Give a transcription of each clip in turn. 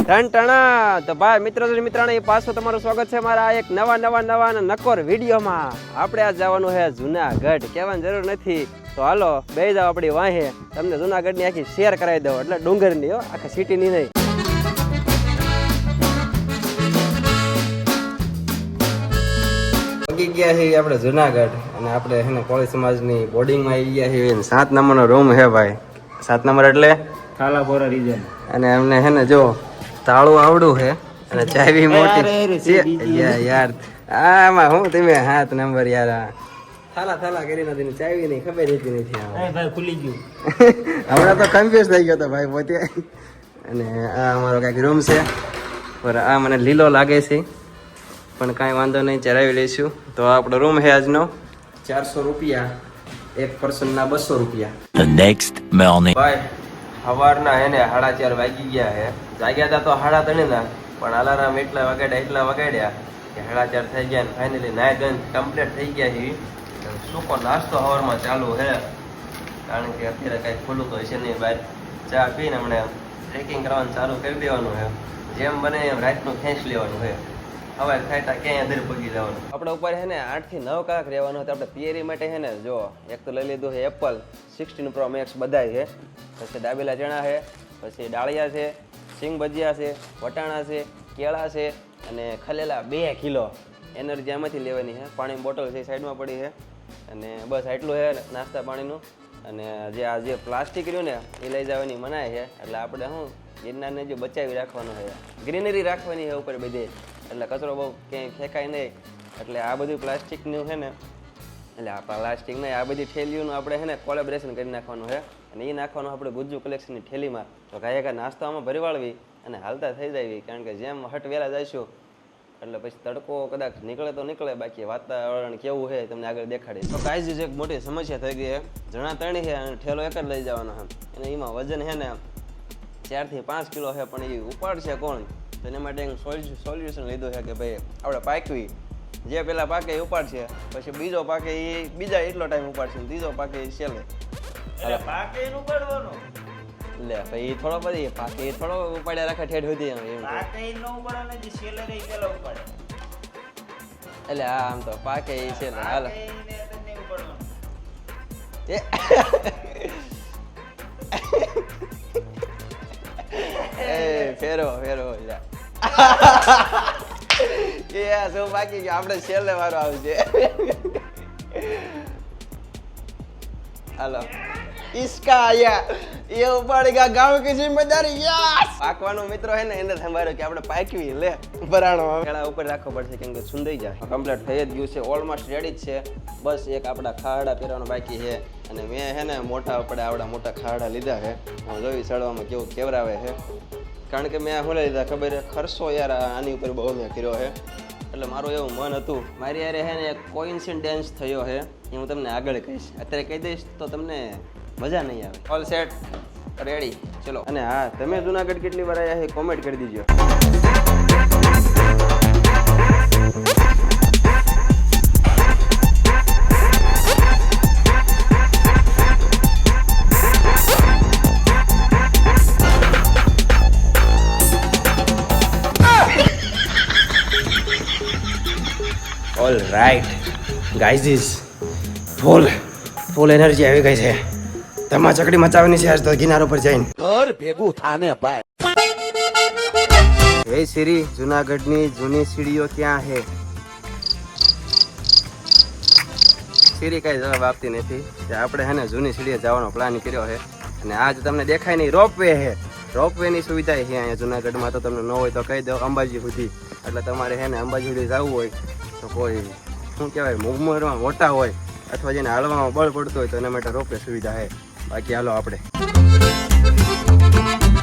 ટણા તો ભાઈ મિત્રો મિત્રાણી પાછું તમારું સ્વાગત છે મારા એક નવા નકોર વિડીયોમાં. આપણે આ જવાનું છે જુનાગઢ, કહેવાની જરૂર નથી. તો હાલો બે જાવ આપણી વાહે, તમને જુનાગઢની આખી શેર કરાવી દઉં, એટલે ડુંગરની હો, આખી સિટીની નહીં. પગી ગયા છીએ આપણે જુનાગઢ, અને આપણે છે ને કોળી સમાજની બોર્ડિંગમાં આવી ગયા છીએ. 7 નંબરનો રૂમ છે ભાઈ. 7 નંબર એટલે થાલાપોરા રીજન. અને એમને છે ને જો તાળું આવડું છે અને ચાવી મોટી યાર. આમાં હું તમે 7 નંબર યાર થાલા કરી નથી, ચાવી નહીં ખબર હતી નથી. ભાઈ ખુલી ગયું. હમણાં તો કન્ફ્યુઝ થઈ ગયો હતો ભાઈ પોતે. અને આ અમારો કાંઈક રૂમ છે, પર આ મને લીલો લાગે છે, પણ કાંઈ વાંધો નહીં, ચરાવી લઈશું. તો આપણો રૂમ છે આજનો 400 રૂપિયા, એક પર્સનના 200 રૂપિયા. The next morning. ભાઈ સવારના હે ને 4:30 વાગી ગયા છે. જાગ્યા હતા તો 3:30 ના, પણ અલાર્મ એટલા વગાડ્યા કે 4:30 થઈ ગયા. ને ફાઇનલી નાય ધોઈને કમ્પ્લીટ થઈ ગયા છે. સૂકો નાસ્તો સવારમાં ચાલુ છે, કારણ કે અત્યારે કાંઈ ખુલ્લું તો હશે નહીં. બહાર ચા પીને હમણે ટ્રેકિંગ કરવાનું ચાલુ કરી દેવાનું છે. જેમ બને એમ રાતનું ખેંચ લેવાનું છે. હવે ખાઈતા ક્યાંય અંદર પગી જવાનું. આપણે ઉપર છે ને 8 થી 9 કલાક રહેવાનું હતું. આપણે પિયરી માટે છે ને જો એક તો લઈ લીધું છે એપલ 16 Pro Max બધાય છે, પછી દાબેલા ચણા છે, પછી ડાળિયા છે, સિંગ ભજીયા છે, વટાણા છે, કેળા છે, અને ખલેલા 2 કિલો એનર્જી આમાંથી લેવાની છે. પાણીની બોટલ છે સાઈડમાં પડી છે, અને બસ આટલું છે નાસ્તા પાણીનું. અને જે પ્લાસ્ટિક રહ્યું ને એ લઈ જવાની મનાય છે. એટલે આપણે શું ગિરનારને જો બચાવી રાખવાનું છે, ગ્રીનરી રાખવાની છે ઉપર બધી, એટલે કચરો બહુ ક્યાંય ફેંકાય નહીં. એટલે આ બધું પ્લાસ્ટિકનું છે ને, એટલે આ પ્લાસ્ટિક નહીં, આ બધી થેલીઓનું આપણે છે ને કોલેબરેશન કરી નાખવાનું છે. અને એ નાખવાનું આપણે ગુજ્જુ કલેક્શનની થેલીમાં. તો કાંઈ નાસ્તામાં ભરી વાળવી અને હાલતા થઈ જાય, કારણ કે જેમ હટ વેલા જઈશું એટલે પછી તડકો કદાચ નીકળે તો નીકળે, બાકી વાતાવરણ કેવું છે તમને આગળ દેખાડી. તો કાંઈ જ એક મોટી સમસ્યા થઈ ગઈ છે. જણા 3 છે અને ઠેલો એક જ લઈ જવાનો છે, અને એમાં વજન છે ને 4 થી 5 કિલો છે, પણ એ ઉપાડશે કોણ? તો એના માટે એક સોલ્યુશન લીધું છે કે ભાઈ આપણે પાકવી, જે પેલા પાકે એ ઉપાડશે, પછી બીજો પાકે એ બીજા એટલો ટાઈમ ઉપાડશે, ત્રીજો પાકે એ છેલ્લે. પાકે એનું પડવાનું. લે ભાઈ થોડો બધી પાકે એ થોડો ઉપાડ્યા રાખે ઠેઠ સુધી એમ. પાકે ઈ નો ઉપાડે ને, જે છેલ્લે રહી પેલા ઉપાડે. એટલે હા આમ તો પાકે એ છે ને હાલ પાકે ઈને તને ઉપાડવાનું. એ ફેરો જા એ શું બાકી ગયું, આપણે છેલ્લે વારો આવશે. હાલો इसका आया ये उपाड़ेगा गांव की जिम्मेदारी. यस પાકવાનો મિત્રો હે ને એને સંભાળ્યો કે આપણે પાકવી લે બરાણો પેલા ઉપર રાખવો પડશે, કેમ કે સુંદઈ જાય. કમ્પ્લીટ થઈ જ ગયું છે, ઓલમોસ્ટ રેડી જ છે. બસ એક આપણા ખાડા પહેરવાનો બાકી છે, અને મેં હે ને મોટા આપણે આવડા મોટા ખાડા લીધા છે. હું જોઈ ચડવામાં કેવું કેવરાવે છે, કારણ કે મેં શું લીધા ખબર છે, ખર્ચો યાર આની ઉપર બહુ મેં કર્યો છે. એટલે મારું એવું મન હતું, મારી યારે હે ને એક કોઇન્સિડન્સ થયો છે, એ હું તમને આગળ કહીશ. અત્યારે કહી દઈશ તો તમને મજા નહીં આવે. ઓલ સેટ રેડી ચલો. અને હા, તમે જુનાગઢ કેટલી વાર આવ્યા છે કોમેન્ટ કરી દીજો. All right guys, full energy આવી ગઈ છે. તમા ચકડી મચાવવાની છે આજ તો કિનારો પર જઈને. ઘર ભેગું થાને ભાઈ. હે સિરી, જુનાગઢની જૂની સીડીઓ ક્યાં છે? સિરી કઈ જવાબ આપતી નથી. આપણે હે ને જૂની સીડીએ જવાનો પ્લાન કર્યો છે, અને આજ તમને દેખાય નહીં રોપવે છે. રોપવે ની સુવિધા છે અહીંયા જુનાગઢમાં. તો તમને ન હોય તો કહી દો, અંબાજી સુધી. એટલે તમારે હે ને અંબાજી સુધી જવું હોય તો કોઈ શું કહેવાય ઉંમરમાં મોટા હોય અથવા જેને હાલવામાં બળ પડતું હોય તો એના માટે રોપવે સુવિધા છે. બાકી હાલો આપણે,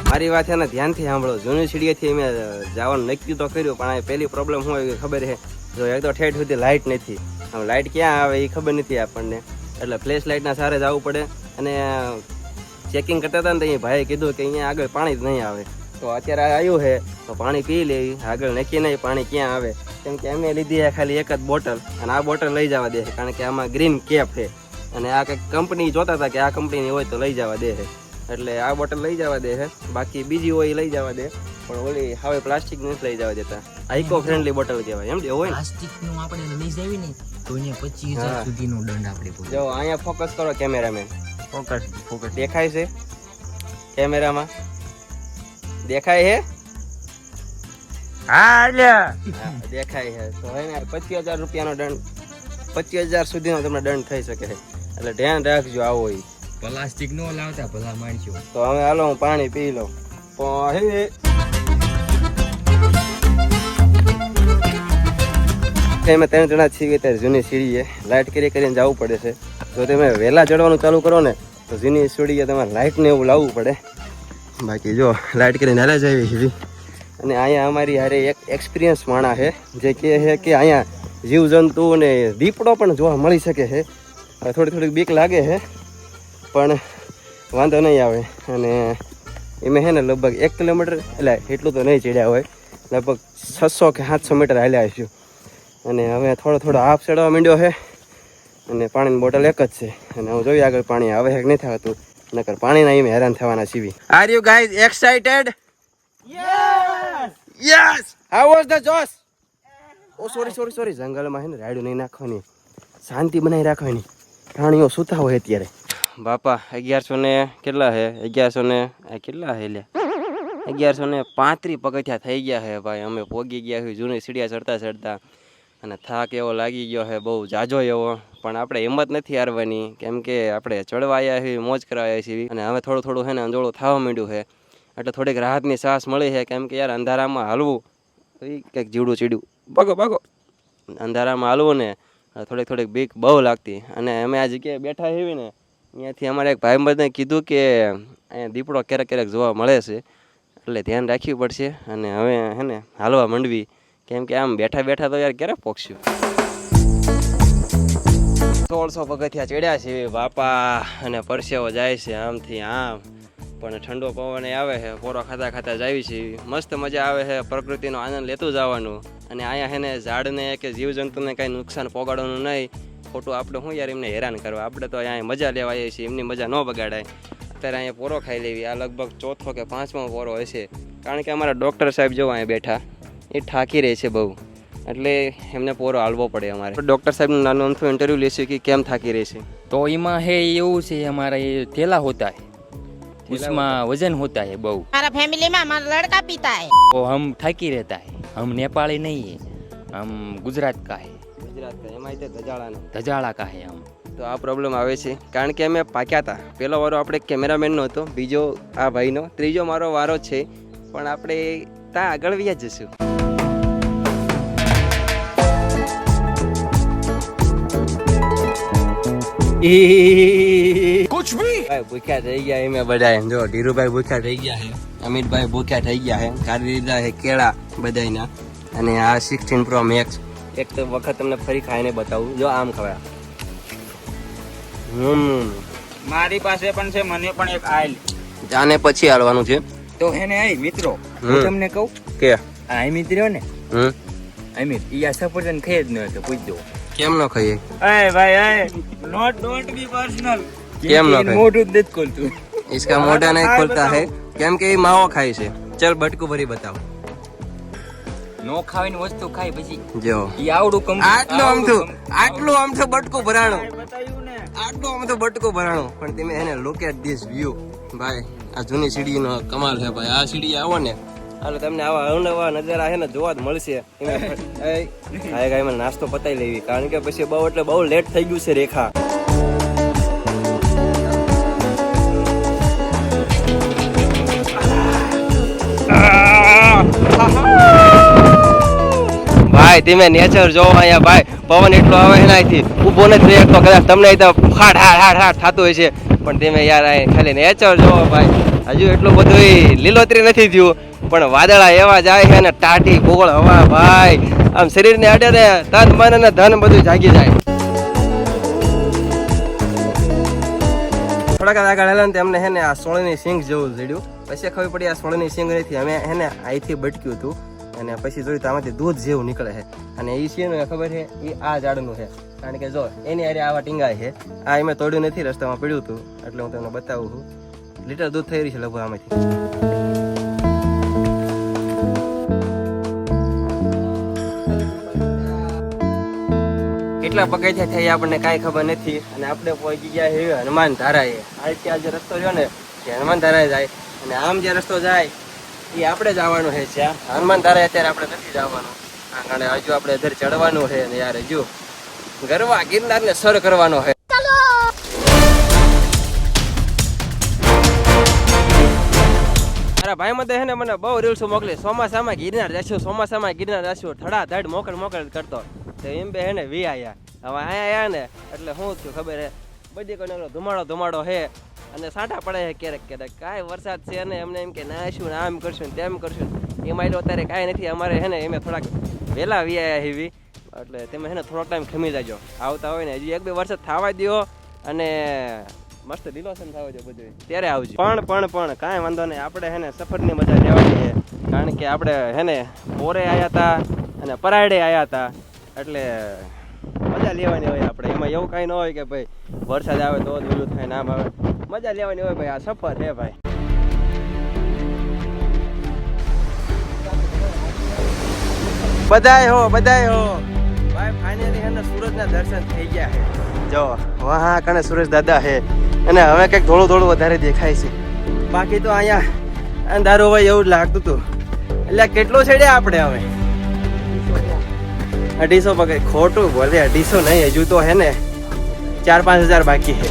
મારી વાત એને ધ્યાનથી સાંભળો. જૂની સીડીએથી મેં જવાનું નક્કી તો કર્યું, પણ આ પહેલી પ્રોબ્લેમ શું આવી ખબર છે? જો એક તો ઠેઠ સુધી લાઇટ નથી. હવે લાઇટ ક્યાં આવે એ ખબર નથી આપણને, એટલે ફ્લેશ લાઇટના સારે જવું પડે. અને ચેકિંગ કરતા હતા ને તો અહીંયા ભાઈએ કીધું કે અહીંયા આગળ પાણી જ નહીં આવે. તો અત્યારે આવ્યું છે તો પાણી પી લેવી, આગળ નક્કી નહીં પાણી ક્યાં આવે. કેમ કે અમે લીધી છે ખાલી એક જ બોટલ, અને આ બોટલ લઈ જવા દે છે, કારણ કે આમાં ગ્રીન કેપ છે. અને આ કંઈક કંપની જોતા હતા કે આ કંપનીની હોય તો લઈ જવા દે છે, એટલે આ બોટલ લઈ જવા દે છે. બાકી બીજી હોય લઈ જવા દે. પણ ઓલી હવે પ્લાસ્ટિક નથી લઈ જવા દેતા. ઇકો ફ્રેન્ડલી બોટલ કહેવાય એમ એવું હોય ને. પ્લાસ્ટિક નું આપણે લઈ જાવી ને તો અહીંયા 25,000 હા. સુધીનો દંડ આપણે ભરવો. જો અહીંયા ફોકસ કરો કેમેરામેન. ફોકસ દેખાય છે કેમેરામાં? દેખાય છે? હા લ્યા હા, દેખાય છે. તો હે ને 25,000 રૂપિયાનો દંડ, 25,000 સુધીનો તમને દંડ થઈ શકે છે. એટલે ધ્યાન રાખજો આવો ઈ. પ્લાસ્ટિક નો લાવતા ભલા માણસો. તો હવે હાલો હું પાણી પી લઉં. અમે 3 જણા છીએ ત્યારે જૂની સીડીએ લાઇટ કરીને જવું પડે છે. જો તમે વહેલા ચડવાનું ચાલુ કરો ને તો જૂની સીડીએ તમારે લાઇટ ને એવું લાવવું પડે. બાકી જો લાઇટ કરીને હાલે જ આવી સીડી. અને અહીંયા અમારી હારે એક એક્સપિરિયન્સ માણા છે જે કહે છે કે અહીંયા જીવજંતુ ને દીપડો પણ જોવા મળી શકે છે. થોડીક બીક લાગે છે પણ વાંધો નહીં આવે. અને એમાં છે ને લગભગ 1 કિલોમીટર એટલે એટલું તો નહીં ચડ્યા હોય, લગભગ 600 કે 700 મીટર હાલ્યા આવીશું. અને હવે થોડો હાફ ચડવા માંડ્યો છે. અને પાણીની બોટલ એક જ છે. અને હું જોઈએ આગળ પાણી આવે છે કે નહીં થતું, નકર પાણીના એમ હેરાન થવાના છીએ. Are you guys excited? Yes. How was the josh? Oh sorry જંગલમાં છે ને રાયડું નહીં નાખવાની, શાંતિ બનાવી રાખવાની. પ્રાણીઓ સૂતા હોય અત્યારે. બાપા 1100 ને કેટલા છે? 1100 કેટલા છે લે? 1135 પગથિયા થઈ ગયા છે ભાઈ. અમે પોગી ગયા છીએ જૂની સીડિયા ચડતા. અને થાક એવો લાગી ગયો છે બહુ જાજો એવો. પણ આપણે હિંમત નથી હારવાની, કેમ કે આપણે ચડવા આવ્યા છીએ, મોજ કરવા આવ્યા છીએ. અને હવે થોડું છે ને અંજોળું થવા માંડ્યું છે. એટલે થોડીક રાહતની શ્વાસ મળી છે, કેમ કે યાર અંધારામાં હાલવું કંઈક જીવડું ચીડ્યું ભાગો અંધારામાં હાલવું ને થોડીક બીક બહુ લાગતી. અને અમે આ જગ્યાએ બેઠા છીએ ને અહીંયાથી અમારે એક ભાઈબંધને કીધું કે અહીંયા દીપડો ક્યારેક જોવા મળે છે, એટલે ધ્યાન રાખવું પડશે. અને હવે હે ને હાલવા માંડવી, કેમ કે આમ બેઠા તો યાર ક્યારે પહોંચ્યું. 1600 પગથિયા ચડ્યા છે બાપા. અને પરસેવો જાય છે આમથી આમ. પણ ઠંડો પવન આવે છે, પોરો ખાતા જાય છે. મસ્ત મજા આવે છે, પ્રકૃતિનો આનંદ લેતું જવાનું. અને અહીંયા છે ને ઝાડને કે જીવજંતુને કાંઈ નુકસાન પહોંચાડવાનું નહીં. ખોટું આપણે શું યાર એમને હેરાન કરવા, આપણે તો અહીંયા મજા લેવા આવીએ છીએ, એમની મજા ન બગાડાય. અત્યારે અહીંયા પોરો ખાઈ લેવી. આ લગભગ 4થો કે 5મો પોરો હશે, કારણ કે અમારા ડૉક્ટર સાહેબ જો અહીંયા બેઠા એ થાકી રહે છે બહુ, એટલે એમને પોરો હાલવો પડે. અમારે ડૉક્ટર સાહેબનું નાનું અમથું ઇન્ટરવ્યૂ લેશે કે કેમ થાકી રહે છે. तो इमा है એવું છે हमारा ये थैला होता है, उसमें वजन होता है बहु. हमारा फैमिली में हमारा लड़का पीता है. वो हम ठाकी रहता है. हम नेपाली नहीं है, हम गुजरात का है, ગુજરાત એમાં ધજાળાનો धजाड़ा का है हम. તો આ પ્રોબ્લેમ આવે છે, કારણ કે અમે પાક્યા હતા. પહેલો વારો આપણે કેમેરામેનનો હતો, બીજો આ ભાઈનો, ત્રીજો મારો વારો છે. પણ આપણે ત્યાં આગળ વ્યા જશું. कुछ भी ભાઈ ભૂખ્યા થઈ ગયા એમે બધાય. જો ધીરુભાઈ ભૂખ્યા થઈ ગયા છે, અમિતભાઈ ભૂખ્યા થઈ ગયા છે, કાઢી લીધા છે કેળા બધાયના. અને આ 16 Pro Max એક તો વખત તમને ફરી ખાઈને બતાવું. જો આમ ખવાય. મારી પાસે પણ છે, મને પણ એક આયલ. આને પછી હાલવાનું છે. તો હે ને આઈ મિત્રો, હમ. હું તમને કહું, કે આ અમિત રહ્યો ને, હમ અમિત ઈ આ સફરજન ખાઈ જ ન હતો, પૂછજો. કેમ ન ખાઈએ? એ ભાઈ ડોન્ટ બી પર્સનલ. કેમ ન ખાઈએ? મોઢું જ નથી ખોલતું. इसका मोटा नहीं खुलता है, કેમ કે એ માવો ખાય છે. ચલ બટકું ભરી બતાવો. નો ખાવાની વસ્તુ ખાય પછી જો ઈ આવડું કમ આટલું આમથું બટકું ભરાણું, બતાવ્યું ને. આટલું આમથું બટકું ભરાણું. પણ તમે એને લુક એટ ધીસ વ્યૂ ભાઈ. આ જૂની સીડીનો કમાલ છે ભાઈ. આ સીડી આવો ને હાલો તમને આવા અવનવા નજારા છે ને જોવા જ મળશે. એમાં નાસ્તો પતાવી લેવી, કારણ કે પછી બહુ લેટ થઈ ગયું છે રેખા. ભાઈ તમે નેચર જોવો અહીંયા ભાઈ. પવન એટલો આવે છે ને અહીંથી ઊભો નથી રહી શકતો. કદાચ તમને અહીં તો હાડ થતું હોય છે, પણ તમે યાર અહીં ખાલી નેચર જોવો ભાઈ. હજુ એટલું બધું લીલોતરી નથી થયું, પણ વાદળા એવા જાય છે ને ટાટી ગોળ હવા ભાઈ. આમ શરીરને અડે ને તન મન અને ધન બધું જાગી જાય. થોડાક આગળ હેલા ને તેમને હે ને આ સોળની સિંગ જેવું જડ્યું. પછી ખબર પડી આ સોળની સિંગ નથી. અમે હે ને અહીંથી બટક્યું હતું અને પછી જોયું તો આમાંથી દૂધ જેવું નીકળે છે. અને એ છે ને ખબર છે એ આ ઝાડનું છે, કારણ કે જો એની હારે આવા ટીંગાય છે. આ મેં તોડ્યું નથી, રસ્તામાં પડ્યું હતું, એટલે હું તમને બતાવું છું. લીટર દૂધ થઈ રહ્યું છે લગભગ આમાંથી. કેટલા પગથિયા થઈ આપણને કાંઈ ખબર નથી. અને આપણે પહોંચી ગયા છે હનુમાન ધારાએ. આજથી આ જે રસ્તો રહ્યો ને એ હનુમાન ધારાએ જાય, અને આમ જે રસ્તો જાય એ આપણે જવાનું છે. જ્યાં હનુમાન ધારાએ અત્યારે આપણે નથી જવાનું, કારણ કે હજુ આપણે અધર ચડવાનું છે. ને યાર હજુ ગરવા ગિરનારને સર કરવાનો છે. મારા ભાઈ મતે છે ને મને બહુ રીલ્સો મોકલી, ચોમાસામાં ગિરનાર જશું, ચોમાસામાં ગિરનાર જશું, ધડાધડ મોકલ કરતો. તો એમ બે હે ને વી આયા. હવે અહીંયા આયા ને એટલે શું થયું ખબર હે, બધી કોઈ ધુમાડો હે, અને સાંટા પડે છે ક્યારેક. કાંઈ વરસાદ છે ને એમને એમ કે નાશું ને આમ કરશું ને તેમ કરશું. એમાં તો અત્યારે કાંઈ નથી. અમારે હે ને એમ થોડાક વહેલા વી આયા હેવી, એટલે તમે હે ને થોડોક ટાઈમ ખમી જાજો. આવતા હોય ને હજી 1-2 વરસાદ થવા દો, અને મસ્ત રિલેશન થવા દો બધું, ત્યારે આવજો. પણ કાંઈ વાંધો નહીં, આપણે હે ને સફરની મજા લેવાની છે. કારણ કે આપણે હે ને પોરે આવ્યા હતા અને પરાયડે આવ્યા હતા, એટલે મજા લેવાની હોય આપણે. એમાં એવું કાંઈ ન હોય કે ભાઈ વરસાદ આવે તો જ ઓલું થાય, નામ આવે. મજા લેવાની હોય ભાઈ, આ સફર છે ભાઈ. બધાય હો ભાઈ, ફાઇનલી હે ને સૂરજના દર્શન થઈ ગયા છે. જો વાહ કણે સુરેશ દાદા છે, અને હવે કંઈક થોડું વધારે દેખાય છે. બાકી તો અહીંયા અંધારું હોય એવું જ લાગતું હતું. એટલે કેટલું છેડ્યા આપણે હવે? 250 પગે. ખોટું બોલે, 250 નહીં, હજુ તો હે ને 4-5 હજાર બાકી છે.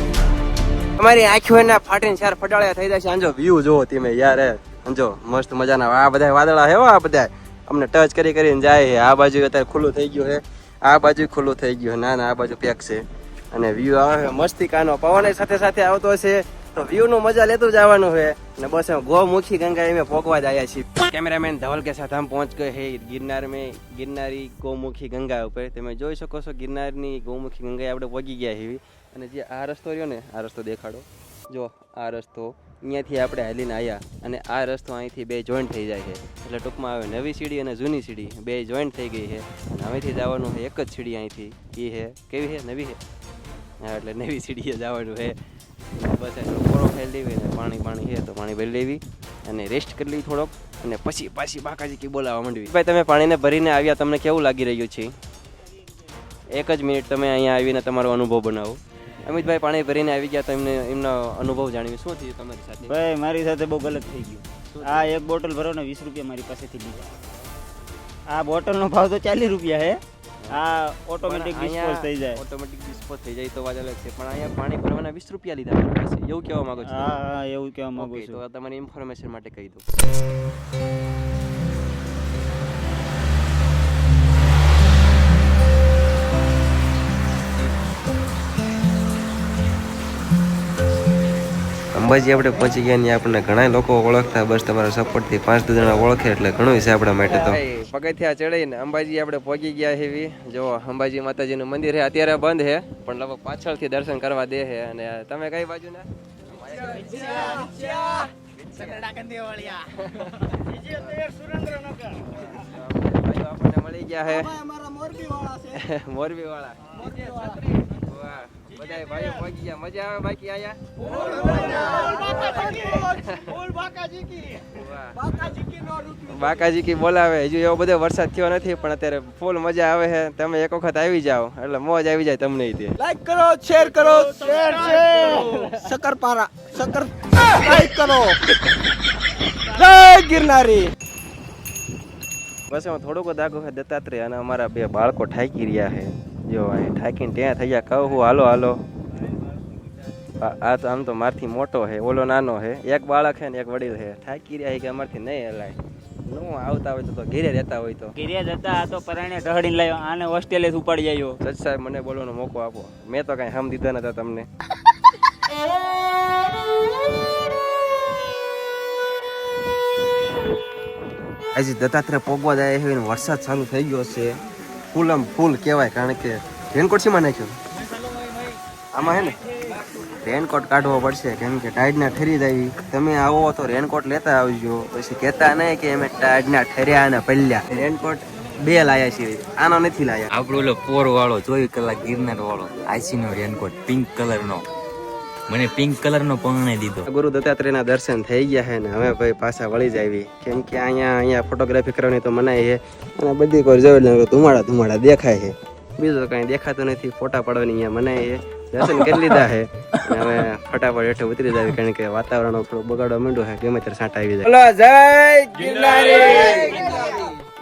અમારી આંખો એના ફાટીને 4 ફટાળ્યા થઈ જાય છે. આંજો વ્યૂ જોવો તમે યાર, આંજો મસ્ત મજાના આ બધા વાદળા હે, આ બધા અમને ટચ કરીને જાય છે. આ બાજુ અત્યારે ખુલ્લું થઈ ગયું છે, આ બાજુ ખુલ્લું થઈ ગયું, ના આ બાજુ પેક છે. અને વ્યૂ આવે મસ્તી કાનો, પવન સાથે આવતો હશે, તો વ્યૂ નું મજા લેતું જવાનું છે. અને બસ ગૌમુખી ગંગા એમ પોકવા જ આવ્યા છીએ. કેમેરામેન ધવલ કે સાથ હમ પહોંચ ગए હે ગિરનારી ગૌમુખી ગંગા ઉપર. તમે જોઈ શકો છો ગિરનારની ગૌમુખી ગંગાએ આપણે પહોંચી ગયા છીએ. અને જે આ રસ્તો રહ્યો ને, આ રસ્તો દેખાડો, જો આ રસ્તો અહીંયાથી આપણે હાલીને આવ્યા, અને આ રસ્તો અહીંથી 2 જોઈન્ટ થઈ જાય છે. એટલે ટૂંકમાં આવે નવી સીડી અને જૂની સીડી 2 જોઈન્ટ થઈ ગઈ છે. અને અહીંથી જવાનું છે એક જ સીડી અહીંથી. એ છે કેવી છે? નવી છે. હા, એટલે નવી સીડીએ જવાનું છે. બસ થોડો ખાઈ લેવી ને પાણી છે તો પાણી ભરી લેવી અને રેસ્ટ કરી લેવી થોડોક, અને પછી પાછી બાકાજી કી બોલાવવા માંડવી. ભાઈ તમે પાણીને ભરીને આવ્યા, તમને કેવું લાગી રહ્યું છે? 1 જ મિનિટ તમે અહીંયા આવીને તમારો અનુભવ બનાવો. અમિતભાઈ પાણી ભરીને આવી ગયા, તો એમનો અનુભવ જાણવી. શું થયું તમારી સાથે? ભાઈ મારી સાથે બહુ ગલત થઈ ગયું. આ 1 બોટલ ભરો ને 20 રૂપિયા મારી પાસેથી લીધા. આ બોટલનો ભાવ તો 40 રૂપિયા છે. આ ઓટોમેટિક ડિસ્પોઝ થઈ જાય. ઓટોમેટિક ડિસ્પોઝ થઈ જાય તો વાત અલગ છે, પણ અહીંયા પાણી ભરવાના 20 રૂપિયા લીધા મારી પાસે. એવું કહેવા માંગો છો? હા, એવું કહેવા માંગુ છું. તો તમારી ઇન્ફોર્મેશન માટે કહી દઉં. અંબાજી આપણે પહોંચી ગયા ને આપણને ઘણા લોકો ઓળખતા. બસ તમારા સપોર્ટથી 5 જણા ઓળખે એટલે ઘણું છે આપણા માટે. તો પગથિયા ચડીને અંબાજી આપણે પહોંચી ગયા છે. જો અંબાજી માતાજીનું મંદિર છે, અત્યારે બંધ છે, પણ લગભગ પાછળથી દર્શન કરવા દે છે. અને તમે કઈ બાજુ ના? આપણને મળી ગયા છે મોરબી વાળા. બધા ભાઈઓ પહોંચી ગયા, મજા આવે બાકી આયા. બાકાજી કી બોલાવે. હજુ એવો બધો વરસાદ થયો નથી, પણ અત્યારે ફૂલ મજા આવે છે. તમે એક વખત આવી જાઓ એટલે મોજ આવી જાય તમને. લાઈક કરો, શેર કરો, શકરપારા લાઈક કરો. જય ગિરનારી. બસ હું થોડુંક દાગો છે દત્તાત્રેય, અને અમારા 2 બાળકો ઠાકી રહ્યા છે. જો અહીં ઠાકીને ત્યાં થઈ ગયા. કહું હાલો. આ તો આમ તો મારથી મોટો છે, ઓલો નાનો છે. એક બાળક છે ને એક વડીલ છે. ઠાકી રહ્યા કે અમારથી નહીં હલાય. નું આવતા હોય તો ઘેરે રહેતા હોય તો ઘેરે જતા. આ તો પરાણે ઢહડીને લાવ્યો, આને હોસ્ટેલે ઉપાડી આવ્યો. જજ સાહેબ મને બોલવાનો મોકો આપો. મેં તો કઈ હમ દીધા નતા તમને. આજે દત્તાત્રેય પોગવા જાય છે, વરસાદ ચાલુ થઈ ગયો છે. ફૂલ કહેવાય, કારણ કે રેનકોટ શીમાં નાખ્યો? આમાં હે ને રેનકોટ કાઢવો પડશે, કેમ કે ટાઈડના ઠરી જાય. તમે આવો તો રેનકોટ લેતા આવજો. પછી કહેતા નહીં કે અમે ટાઈડના ઠર્યા અને પલ્યા. રેનકોટ 2 લાયા છે, આનો નથી લાયા. આપણો ઓલો પોર વાળો 24 કલાક ગિરનાર વાળો આઈસી નો રેનકોટ પિંક કલર નો, મને પિંક કલર નો પરણાઈ દીધો. ગુરુ દત્તાત્રેયના દર્શન થઈ ગયા છે ને હવે ભાઈ પાછા વળી જ આવી. કેમ કે અહીંયા ફોટોગ્રાફી કરવાની તો મનાઈ છે, અને બધી કોઈ જોઈ ધુમાડા દેખાય છે. બીજું તો કાંઈ દેખાતું નથી. ફોટા પાડવાની અહીંયા મને એ દર્શન કરી લીધા છે. અને હવે ફટાફટ હેઠે ઉતરી જાય કારણ કે વાતાવરણ થોડું બગાડવા માંડ્યું છે. ગમે ત્યારે સાંટા આવી જાય. બોલો જય ગિરનારી.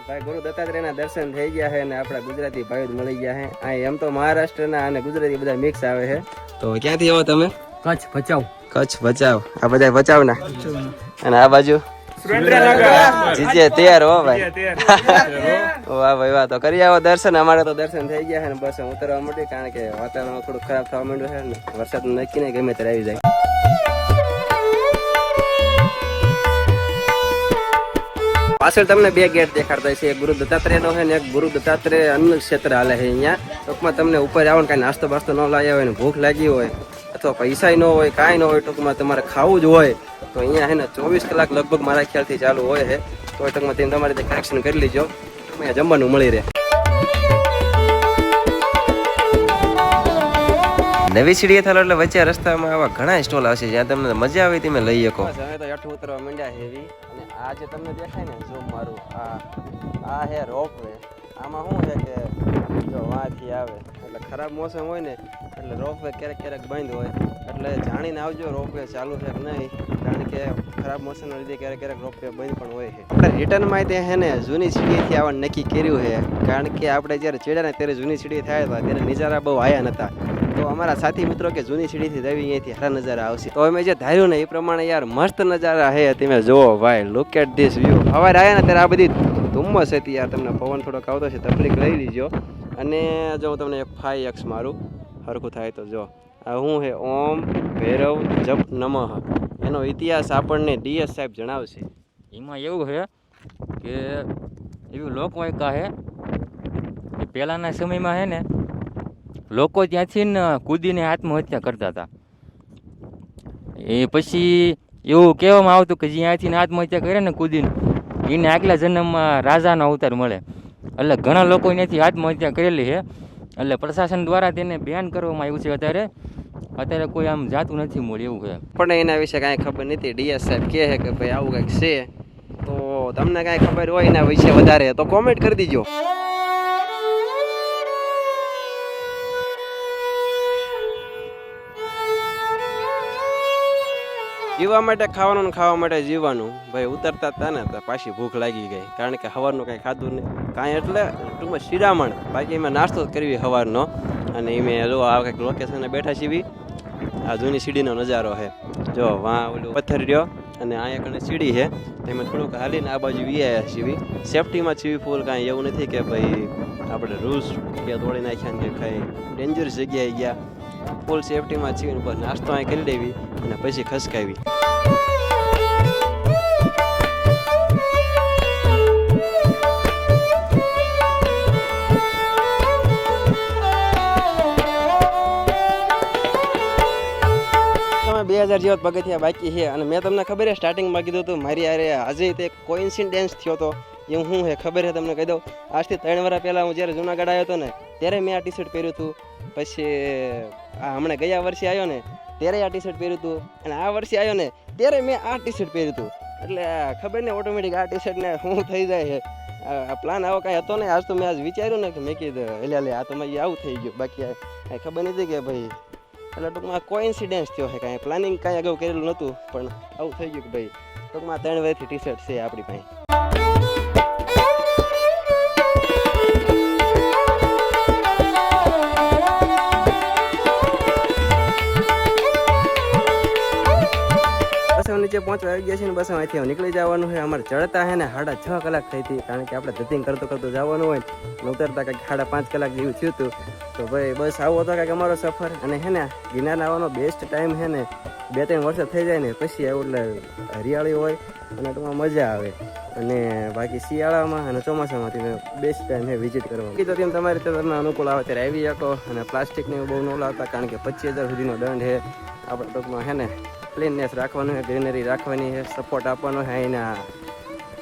ભાઈ ગુરુ દત્તાત્રેયના દર્શન થઈ ગયા છે અને આપણા ગુજરાતી ભાઈઓ જ મળી ગયા છે. આ એમ તો મહારાષ્ટ્રના અને ગુજરાતી બધા મિક્સ આવે છે. તો ક્યાંથી આવો તમે? કચ્છ ભચાઉ. કચ્છ ભચાઉ. આ બધા ભચાઉના. અને આ બાજુ જીજે તૈયાર હો ભાઈ. વાહ ભાઈ વાહ. તો કરી આવો દર્શન. અમારે તો દર્શન થઈ ગયા છે ને બસ ઉતરવા માંડી કારણ કે વાતાવરણ થોડું ખરાબ થવા માંડ્યું છે ને વરસાદ નક્કી ને ગમે ત્યારે આવી જાય. પાછળ તમને બે ગેટ દેખાડતા છે. એક ગુરુ દત્તાત્રેય નો છે ને એક ગુરુ દત્તાત્રેય અન્ન ક્ષેત્ર હાલે છે અહીંયા. ટૂંકમાં તમને ઉપર આવો ને કાંઈ નાસ્તો બાસ્તો ન લાવ્યા હોય ને ભૂખ લાગી હોય અથવા પૈસા ન હોય કાંઈ ન હોય ટૂંકમાં તમારે ખાવું જ હોય તો અહીંયા છે ને 24 કલાક લગભગ મારા ખ્યાલથી ચાલુ હોય છે. તો ટૂંકમાં તેને તમારે કનેક્શન કરી લીજો. અહીંયા જમવાનું મળી રહે. નવી સીડીએ થાલો એટલે વચ્ચે રસ્તામાં આવા ઘણા સ્ટોલ આવશે જ્યાં તમને મજા આવે તમે લઈ શકો. હવે તો હેઠું ઉતરવા માંડ્યા હેવી. અને આ જે તમને દેખાય ને જો મારું આ હે રોપવે. આમાં શું છે કે જો વાંથી આવે એટલે ખરાબ મોસમ હોય ને એટલે રોપવે ક્યારેક બંધ હોય એટલે જાણીને આવજો રોપવે ચાલુ છે કે નહીં કારણ કે ખરાબ મોસમના લીધે ક્યારેક રોપવે બંધ પણ હોય છે. આપણે રિટર્નમાં તે છે ને જૂની સીડીથી આવવાનું નક્કી કર્યું છે કારણ કે આપણે જ્યારે ચડ્યા ને ત્યારે જૂની સીડી થયા હતા ત્યારે નજારા બહુ આયા નહોતા. તો અમારા સાથી મિત્રો કે જૂની સીડીથી જવી અહીંયાથી સારા નજારા આવશે. તો અમે જે ધાર્યું ને એ પ્રમાણે યાર મસ્ત નજારા છે. તમે જુઓ ભાઈ લુક એટ ધીસ વ્યૂ. સવારે આવ્યા ને ત્યારે આ બધી ધુમ્મસ હતી યાર. તમને પવન થોડોક આવતો છે તકલીફ લઈ લીજો. અને જો હું તમને 5x મારું હરખું થાય તો જો આ શું છે ઓમ ભૈરવ જપ નમઃ. એનો ઇતિહાસ આપણને DS સાહેબ જણાવશે. એમાં એવું છે કે એવી લોકવાયકા છે કે પહેલાંના સમયમાં છે ને લોકો ત્યાંથી ને કૂદીને આત્મહત્યા કરતા હતા. એ પછી એવું કહેવામાં આવતું કે જ્યાંથી આત્મહત્યા કરે ને કૂદીને એને આગલા જન્મમાં રાજાનો અવતાર મળે. એટલે ઘણા લોકો ત્યાંથી આત્મહત્યા કરેલી છે. એટલે પ્રશાસન દ્વારા તેને બેન કરવામાં આવ્યું છે. અત્યારે કોઈ આમ જાતું નથી મળ્યું એવું છે. પણ એના વિશે કાંઈ ખબર નથી. DS સાહેબ કહે છે કે ભાઈ આવું કંઈક છે. તો તમને કાંઈ ખબર હોય એના વિશે વધારે તો કોમેન્ટ કરી દીજો. જીવવા માટે ખાવાનું ને ખાવા માટે જીવવાનું. ભાઈ ઉતરતા હતા ને તો પાછી ભૂખ લાગી ગઈ કારણ કે સવારનું કાંઈ ખાધું નહીં કાંઈ એટલે ટૂંકમાં શિરામણ. બાકી એમાં નાસ્તો જ કરવી સવારનો. અને એમે જો આ કંઈક લોકેશને બેઠા છીએ. આ જૂની સીડીનો નજારો છે. જો વાં ઓલું પથ્થર રહ્યો અને અહીંયા કણે સીડી છે એમાં થોડુંક હાલીને આ બાજુ આવ્યા છીએ. સેફટીમાં છીએ ફૂલ. કાંઈ એવું નથી કે ભાઈ આપણે રૂલ્સ કે તોડી નાખ્યા ને કે કાંઈ ડેન્જરસ જગ્યાએ ગયા. ફૂલ સેફટીમાં છીએ. બસ નાસ્તો અહીં કરી દેવી અને પછી ખસકાવી. તમે 2000 જેવા પગથિયા બાકી છે. અને મેં તમને ખબર છે સ્ટાર્ટિંગમાં કીધું હતું મારી યારે આજે તે કોઇન્સિડન્સ થયો હતો. એવું શું છે ખબર છે તમને કહી દઉં. આજથી 3 વર્ષ પહેલાં હું જ્યારે જૂનાગઢ આવ્યો હતો ને ત્યારે મેં આ ટી શર્ટ પહેર્યું હતું. પછી આ હમણાં ગયા વર્ષે આવ્યો ને ત્યારે આ ટી શર્ટ પહેર્યું હતું. અને આ વર્ષે આવ્યો ને ત્યારે મેં આ ટી શર્ટ પહેર્યું હતું. એટલે ખબર ને ઓટોમેટિક આ ટી શર્ટને શું થઈ જાય છે. આ પ્લાન આવો કાંઈ હતો ને. આજ તો મેં આજ વિચાર્યું ને કે મેં કીધું એટલે આ તો મેં આવું થઈ ગયું. બાકી કાંઈ ખબર નથી કે ભાઈ એટલે ટૂંકમાં કોઇન્સિડન્સ થયો છે. કાંઈ પ્લાનિંગ કાંઈ અગાઉ કરેલું નહોતું પણ આવું થઈ ગયું કે ભાઈ ટૂંકમાં 3 વર્ષથી ટી શર્ટ છે આપણી પાસે. બસ નીચે પહોંચવા આવી ગયા છે ને બસ અહીંથી નીકળી જવાનું છે. અમારે ચડતા છે ને 6.5 કલાક થઈ હતી કારણ કે આપણે ધતિંગ કરતું જવાનું હોય ને ઉતરતા કંઈક 5.5 કલાક જેવું થયું હતું. તો ભાઈ બસ આવો હતો કંઈક અમારો સફર. અને છે ને ગિરનાર આવવાનો બેસ્ટ ટાઈમ છે ને 2-3 વર્ષ થઈ જાય ને પછી આવું એટલે હરિયાળી હોય અને ટૂંકમાં મજા આવે. અને બાકી શિયાળામાં અને ચોમાસામાં બેસ્ટ ટાઈમ છે વિઝિટ કરવાનો. તો તેમ તમારી રીતે તમને અનુકૂળ આવે ત્યારે આવી શકો. અને પ્લાસ્ટિકને બહુ ન લાવતા કારણ કે 25,000 સુધીનો દંડ છે. આપણે ટૂંકમાં છે ને ક્લીનનેસ રાખવાનું છે, ગ્રીનરી રાખવાની છે, સપોર્ટ આપવાનો છે અહીંના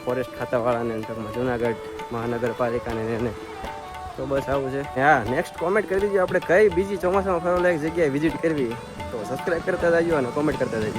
ફોરેસ્ટ ખાતાવાળાને ટૂંકમાં જુનાગઢ મહાનગરપાલિકાને એને. તો બસ આવું છે. હા નેક્સ્ટ કોમેન્ટ કરી દીજો આપણે કઈ બીજી ચોમાસામાં ફરવા લાયક જગ્યાએ વિઝિટ કરવી. તો સબસ્ક્રાઈબ કરતા જજો અને કોમેન્ટ કરતા જજો.